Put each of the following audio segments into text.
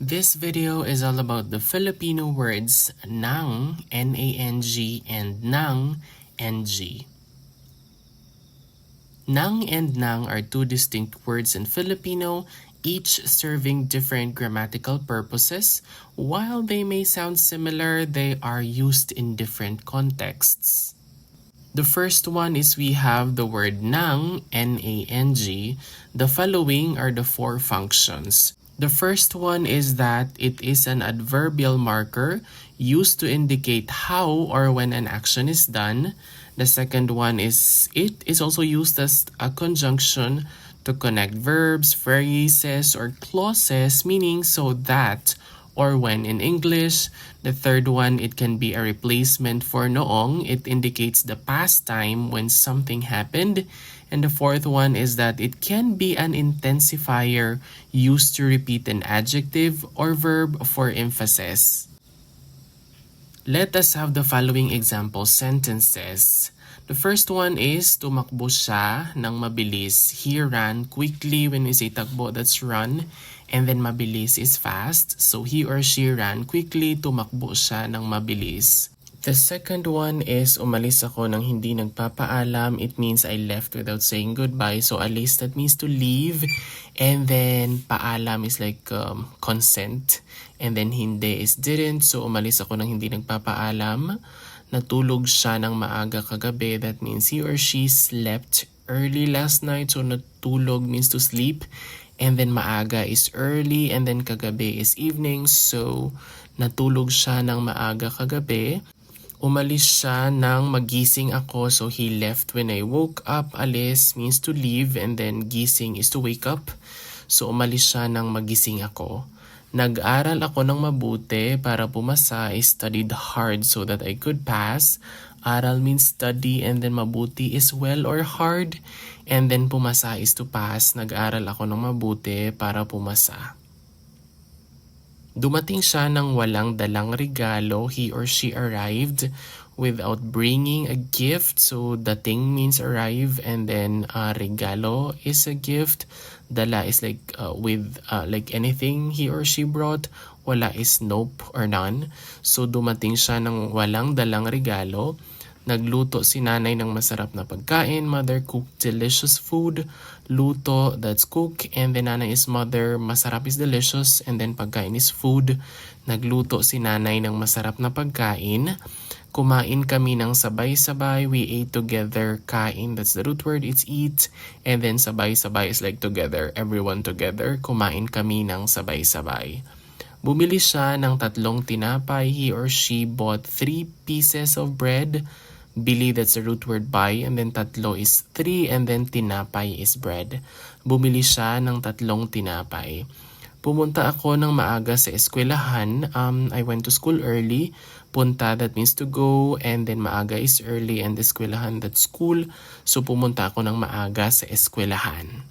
This video is all about the Filipino words nang, N-A-N-G, and nang, N-G. Nang and nang are two distinct words in Filipino, each serving different grammatical purposes. While they may sound similar, they are used in different contexts. The first one is we have the word nang, N-A-N-G. The following are the four functions. The first one is that it is an adverbial marker used to indicate how or when an action is done. The second one is it is also used as a conjunction to connect verbs, phrases, or clauses, meaning so that or when in English. The third one, it can be a replacement for noong. It indicates the past time when something happened. And the fourth one is that it can be an intensifier used to repeat an adjective or verb for emphasis. Let us have the following example sentences. The first one is tumakbo siya ng mabilis. He ran quickly. When we say takbo, that's run. And then mabilis is fast. So he or she ran quickly. Tumakbo siya ng mabilis. The second one is umalis ako nang hindi nagpapaalam. It means I left without saying goodbye. So alis, that means to leave. And then paalam is like consent. And then hindi is didn't. So umalis ako nang hindi nagpapaalam. Natulog siya ng maaga kagabi. That means he or she slept early last night. So natulog means to sleep. And then maaga is early. And then kagabi is evening. So natulog siya ng maaga kagabi. Umalis siya nang magising ako. So he left when I woke up. Alis means to leave. And then gising is to wake up. So umalis siya nang magising ako. Nag-aral ako ng mabuti para pumasa. I studied hard so that I could pass. Aral means study, and then mabuti is well or hard. And then pumasa is to pass. Nag-aral ako ng mabuti para pumasa. Dumating siya ng walang dalang regalo. He or she arrived without bringing a gift. So dating means arrive, and then regalo is a gift. Dala is like with like anything he or she brought. Wala is nope or none. So dumating siya ng walang dalang regalo. Nagluto si nanay ng masarap na pagkain. Mother cooked delicious food. Luto, that's cook. And then nanay is mother. Masarap is delicious. And then pagkain is food. Nagluto si nanay ng masarap na pagkain. Kumain kami ng sabay-sabay. We ate together. Kain, that's the root word. It's eat. And then sabay-sabay is like together. Everyone together. Kumain kami ng sabay-sabay. Bumili siya ng 3 tinapay. He or she bought 3 pieces of bread. Bili, that's the root word buy. And then 3 is 3. And then tinapay is bread. Bumili siya ng 3 tinapay. Pumunta ako ng maaga sa eskwelahan. I went to school early. Punta, that means to go. And then maaga is early. And eskwelahan, that's school. So pumunta ako ng maaga sa eskwelahan.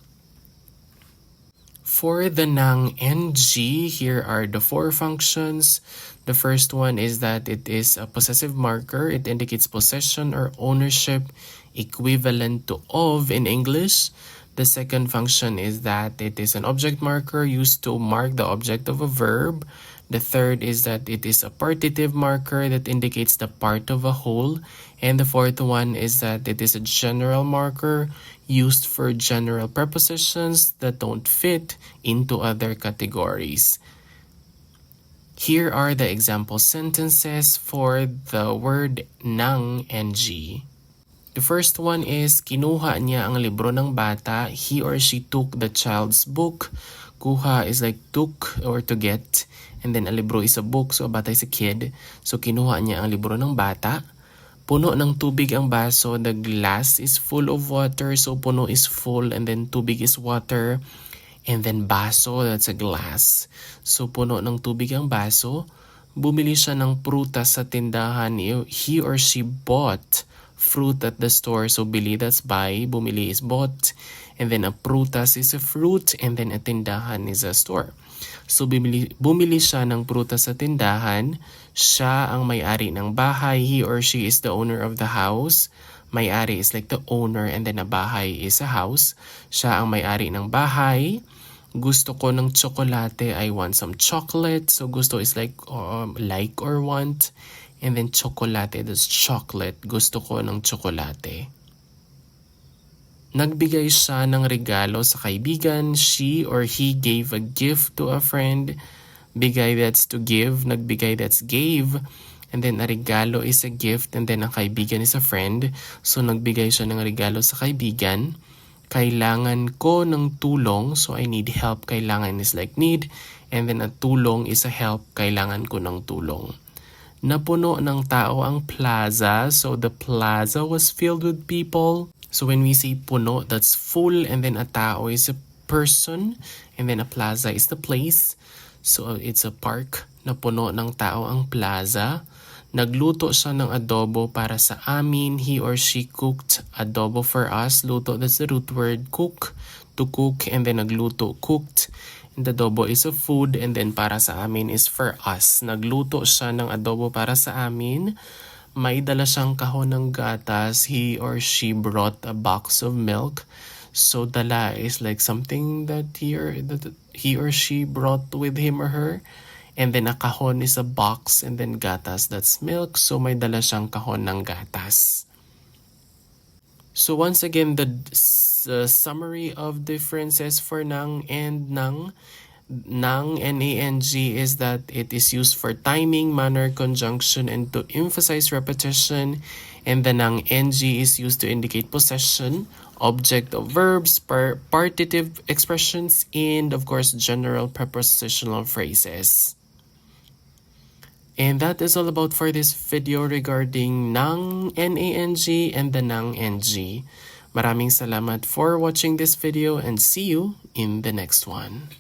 For the nang NG, here are the 4 functions. The first one is that it is a possessive marker. It indicates possession or ownership, equivalent to of in English. The second function is that it is an object marker used to mark the object of a verb. The third is that it is a partitive marker that indicates the part of a whole. And the fourth one is that it is a general marker used for general prepositions that don't fit into other categories. Here are the example sentences for the word nang NG. The first one is, kinuha niya ang libro ng bata. He or she took the child's book. Kuha is like took or to get. And then a libro is a book, so a bata is a kid. So kinuha niya ang libro ng bata. Puno ng tubig ang baso. The glass is full of water. So puno is full, and then tubig is water. And then baso, that's a glass. So puno ng tubig ang baso. Bumili siya ng prutas sa tindahan. He or she bought fruit at the store. So bili, that's buy. Bumili is bought. And then a prutas is a fruit. And then a tindahan is a store. So bumili siya ng prutas sa tindahan. Siya ang may-ari ng bahay. He or she is the owner of the house. May-ari is like the owner, and then a bahay is a house. Siya ang may-ari ng bahay. Gusto ko ng tsokolate. I want some chocolate. So gusto is like or want. And then chocolate, that's chocolate. Gusto ko ng tsokolate. Nagbigay siya ng regalo sa kaibigan. She or he gave a gift to a friend. Bigay, that's to give. Nagbigay, that's gave. And then a regalo is a gift. And then ang kaibigan is a friend. So nagbigay siya ng regalo sa kaibigan. Kailangan ko ng tulong. So I need help. Kailangan is like need. And then a tulong is a help. Kailangan ko ng tulong. Napuno ng tao ang plaza. So the plaza was filled with people. So when we say puno, that's full. And then a tao is a person. And then a plaza is the place. So it's a park. Napuno ng tao ang plaza. Nagluto siya ng adobo para sa amin. He or she cooked adobo for us. Luto, that's the root word. Cook, to cook. And then nagluto, cooked. And adobo is a food. And then para sa amin is for us. Nagluto siya ng adobo para sa amin. May dala siyang kahon ng gatas. He or she brought a box of milk. So dala is like something that he or she brought with him or her. And then a kahon is a box. And then gatas, that's milk. So may dala siyang kahon ng gatas. So once again, the summary of differences for nang and nang. Nang, N-A-N-G, is that it is used for timing, manner, conjunction, and to emphasize repetition. And the nang N-G is used to indicate possession, object of verbs, partitive expressions, and of course, general prepositional phrases. And that is all about for this video regarding nang, N-A-N-G, and the nang N-G. Maraming salamat for watching this video and see you in the next one.